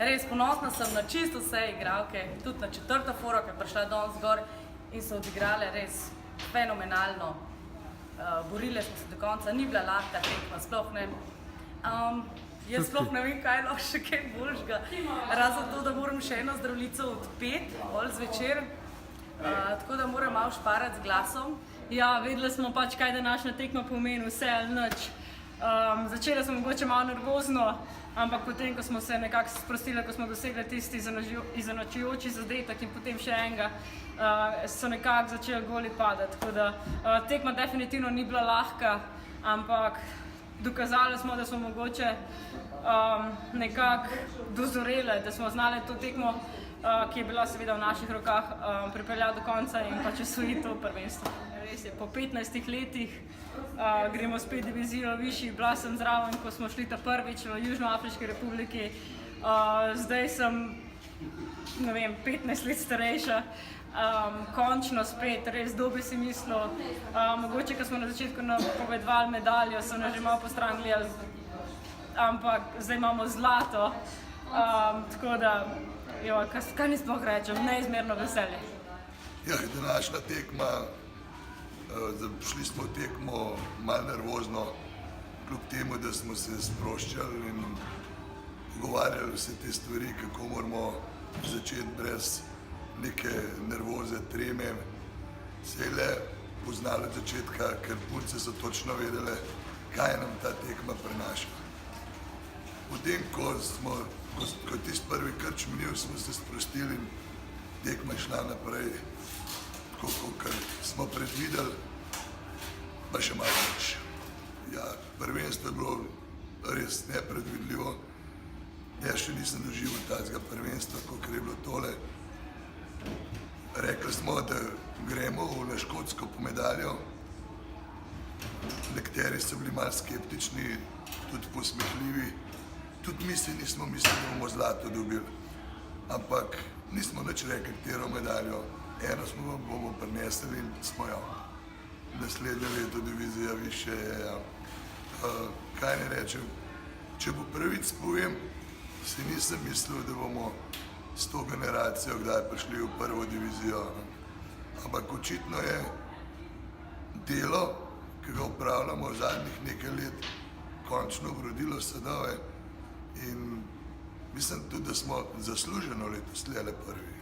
res ponosna sem na čisto vse igralke, tudi na četrto foro, ki je prišla danes gor in so odigrale res fenomenalno. Borile smo se do konca, ni bila lahka tekma, sploh ne. Jaz sploh ne vem, kaj lahko še kaj boljšega, razen to, da moram še eno zdravljico odpeti, bolj zvečer, tako da moram malo šparati z glasom. Ja, vedeli smo pač, kaj današnja tekma pomeni, vse ali nič. Začela sem mogoče malo nervozno, ampak potem, ko smo se nekako sprostili, ko smo dosegli tisti izenačujoči zadetek in potem še enega, so nekako začeli goli padati. Tako da tekma definitivno ni bila lahka, ampak dokazali smo, da smo mogoče nekako dozorele, da smo znali to tekmo, ki je bila seveda v naših rokah, pripeljati do konca in pač osvojiti to prvenstvo. Res je, po 15 letih gremo spet divizijo višji. Bila sem zraven, ko smo šli ta prvič v Južnoafriški republiki. Zdaj sem, ne vem, 15 let starejša. Končno spet, res kdo bi si mislil. Mogoče, ko smo na začetku napovedovali medaljo, so nas že malo postran gledali, ampak zdaj imamo zlato. Tako da, kaj ni sploh rečem, neizmerno veselje. Ja, današnja tekma, šli smo v tekmo malo nervozno, kljub temu, da smo se sproščali in pogovarjali vse te stvari, kako moramo začeti brez neke nervoze, treme. Se je le poznalo od začetka, ker punce so točno vedele, kaj nam ta tekma prinaša. Potem, ko je tisti prvi krč minil, smo se sprostili in tekma je šla naprej, tako kot smo predvideli, pa še malo več. Ja, prvenstvo je bilo res nepredvidljivo. Jaz še nisem doživel takega prvenstva, kot je bilo tole. Rekli smo, da gremo na Škotsko po medaljo. Nekateri so bili malo skeptični, tudi posmehljivi. Tudi mi si nismo mislili, da bomo zlato dobili. Ampak nismo nič rekli, katero medaljo. Eno smo bomo prinesli in smo jo. Naslednje leto divizija više je. Kaj ne rečem, če bo pravic povem, si nisem mislil, da bomo s to generacijo kdaj prišli v prvo divizijo. Ampak očitno je delo, ki ga upravljamo v zadnjih nekaj let, končno obrodilo sadove in mislim tudi, da smo zasluženo letos tlele prvi.